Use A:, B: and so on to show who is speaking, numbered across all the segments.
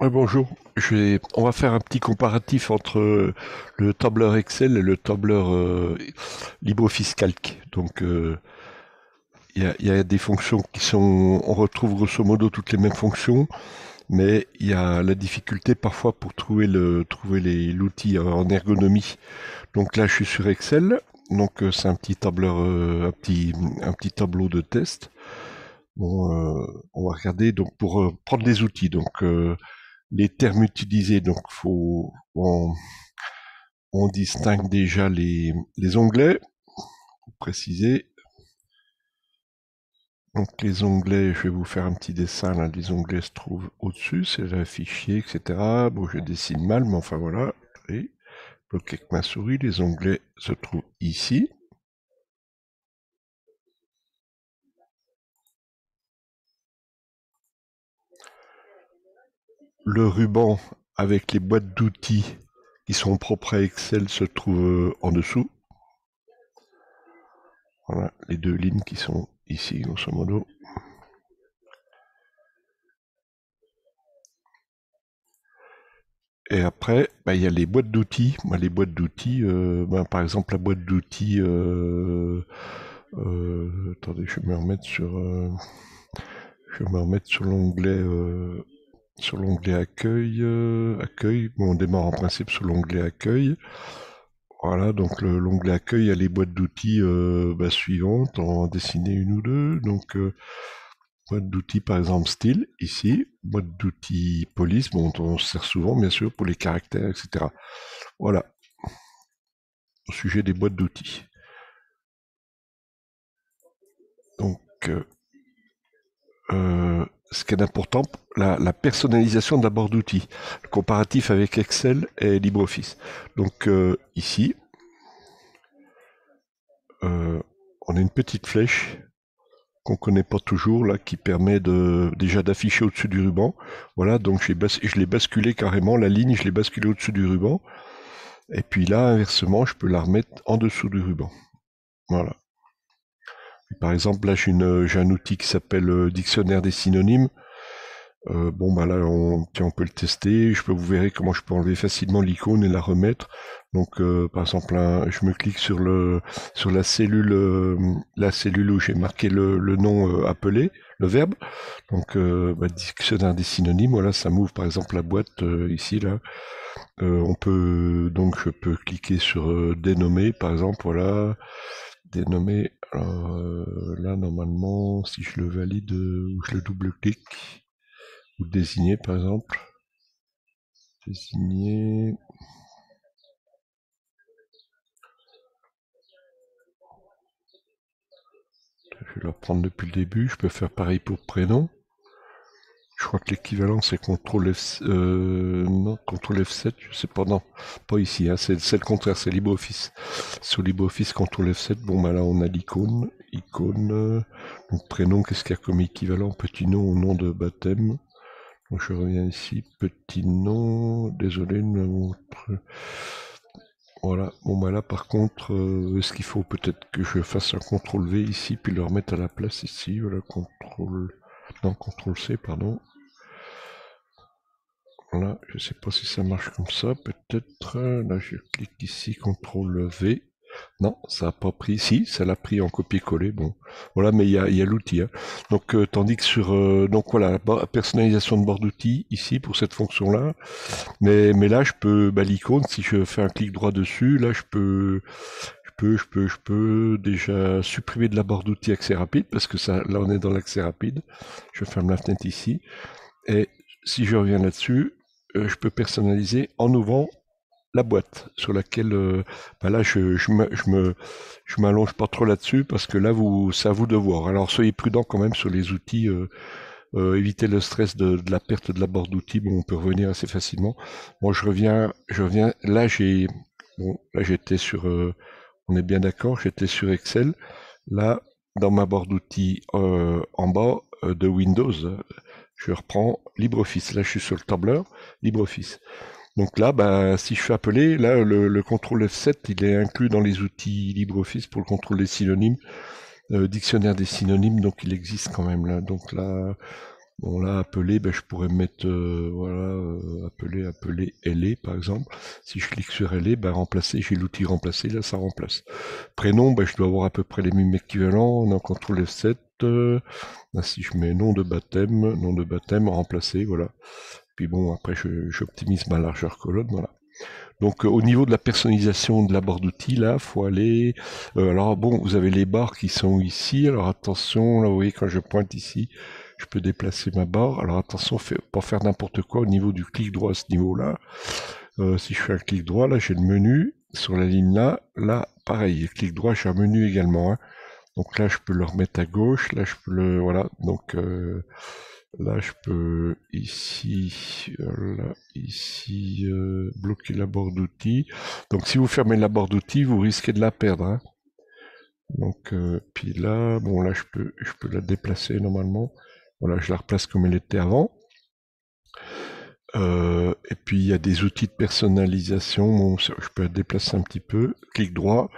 A: Ouais, bonjour. On va faire un petit comparatif entre le tableur Excel et le tableur LibreOffice Calc. Donc, il y a des fonctions on retrouve grosso modo toutes les mêmes fonctions, mais il y a la difficulté parfois pour trouver l'outil en ergonomie. Donc là, je suis sur Excel. Donc, c'est un petit tableur, un petit tableau de test. Bon, on va regarder donc pour prendre des outils. Donc, les termes utilisés. Donc, on distingue déjà les onglets, pour préciser. Donc les onglets, je vais vous faire un petit dessin là. Les onglets se trouvent au-dessus, c'est le fichier, etc. Bon, je dessine mal, mais enfin voilà. Et bloqué avec ma souris, les onglets se trouvent ici. Le ruban avec les boîtes d'outils qui sont propres à Excel se trouve en dessous. Voilà, les deux lignes qui sont ici, grosso modo. Et après, bah, il y a les boîtes d'outils. Moi, les boîtes d'outils, par exemple, la boîte d'outils. Attendez, je vais me remettre sur l'onglet accueil. Accueil. Bon, on démarre en principe sur l'onglet accueil. Voilà, donc l'onglet accueil, il y a les boîtes d'outils suivantes, en dessiner une ou deux. Donc, boîte d'outils, par exemple, style, ici. Boîte d'outils police, bon, on se sert souvent, bien sûr, pour les caractères, etc. Voilà, au sujet des boîtes d'outils. Donc, ce qui est important, la personnalisation de la barre d'outils, le comparatif avec Excel et LibreOffice. Donc, ici, euh, on a une petite flèche qu'on connaît pas toujours là, qui permet déjà d'afficher au-dessus du ruban. Voilà, donc je l'ai basculé carrément, la ligne, je l'ai basculé au-dessus du ruban. Et puis là, inversement, je peux la remettre en dessous du ruban. Voilà. Et par exemple, là, j'ai un outil qui s'appelle Dictionnaire des synonymes. Bon, bah là, on peut le tester. Vous verrez comment je peux enlever facilement l'icône et la remettre. Donc, par exemple, je me clique sur la cellule où j'ai marqué le nom appelé, le verbe. Donc, dictionnaire des synonymes. Voilà, ça m'ouvre par exemple la boîte ici là. Donc, je peux cliquer sur dénommer, par exemple. Voilà, dénommer. Alors, là, normalement, si je le valide ou je le double-clique ou désigner, par exemple. Désigner. Je vais le reprendre depuis le début. Je peux faire pareil pour prénom. Je crois que l'équivalent c'est CTRL F, non, CTRL F7, je sais pas, non, pas ici, hein, c'est le contraire, c'est LibreOffice. Sur LibreOffice, CTRL F7, bon bah là on a icône, donc prénom, qu'est-ce qu'il y a comme équivalent, petit nom ou nom de baptême. Donc je reviens ici, petit nom, désolé de me montrer. Voilà, bon bah là par contre, est-ce qu'il faut peut-être que je fasse un CTRL V ici, puis le remettre à la place ici, voilà, CTRL C, pardon. Là, je sais pas si ça marche comme ça, peut-être. Là, je clique ici, CTRL V. Non, ça n'a pas pris. Si, ça l'a pris en copier-coller. Bon, voilà, mais il y a l'outil. Hein. Donc, tandis que donc voilà, personnalisation de bord d'outils ici pour cette fonction-là. Mais là, je peux, l'icône, si je fais un clic droit dessus, là, je peux déjà supprimer de la barre d'outils accès rapide parce que ça, là, on est dans l'accès rapide. Je ferme la fenêtre ici. Et si je reviens là-dessus, je peux personnaliser en ouvrant la boîte sur laquelle là je m'allonge pas trop là-dessus parce que là c'est à vous de voir. Alors soyez prudent quand même sur les outils, évitez le stress de la perte de la barre d'outils. Bon, on peut revenir assez facilement. Bon, je reviens. Là j'étais sur, on est bien d'accord, j'étais sur Excel. Là, dans ma barre d'outils en bas de Windows, je reprends LibreOffice. Là, je suis sur le tableur LibreOffice. Donc là, si je fais appeler, là, le contrôle F7, il est inclus dans les outils LibreOffice pour le contrôle des synonymes, dictionnaire des synonymes, donc il existe quand même là. Donc là, Bon là, appeler, ben, je pourrais mettre, voilà, appeler LE par exemple. Si je clique sur LE, ben, remplacer, j'ai l'outil remplacer, là ça remplace. Prénom, ben, je dois avoir à peu près les mêmes équivalents. On a un CTRL F7. Là, si je mets nom de baptême, remplacer, voilà. Puis bon, après j'optimise ma largeur colonne, voilà. Donc au niveau de la personnalisation de la barre d'outils, là, faut aller. Alors bon, vous avez les barres qui sont ici. Alors attention, là, vous voyez quand je pointe ici, je peux déplacer ma barre. Alors attention, pas faire n'importe quoi au niveau du clic droit à ce niveau-là. Si je fais un clic droit, là, j'ai le menu sur la ligne là. Là, pareil, clic droit, j'ai un menu également, hein. Donc là, je peux le remettre à gauche. Là, je peux le, voilà. Donc là, je peux ici, là, ici, bloquer la barre d'outils. Donc, si vous fermez la barre d'outils, vous risquez de la perdre, hein. Donc, puis là, bon, là, je peux la déplacer normalement. Voilà, je la replace comme elle était avant. Et puis il y a des outils de personnalisation. Bon, je peux la déplacer un petit peu. Clic droit.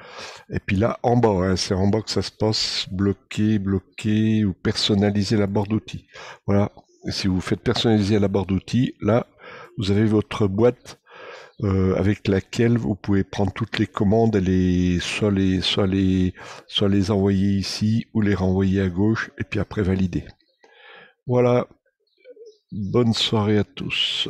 A: Et puis là, en bas, hein, c'est en bas que ça se passe. Bloquer ou personnaliser la barre d'outils. Voilà. Et si vous faites personnaliser la barre d'outils, là, vous avez votre boîte avec laquelle vous pouvez prendre toutes les commandes et soit les envoyer ici ou les renvoyer à gauche et puis après valider. Voilà. Bonne soirée à tous.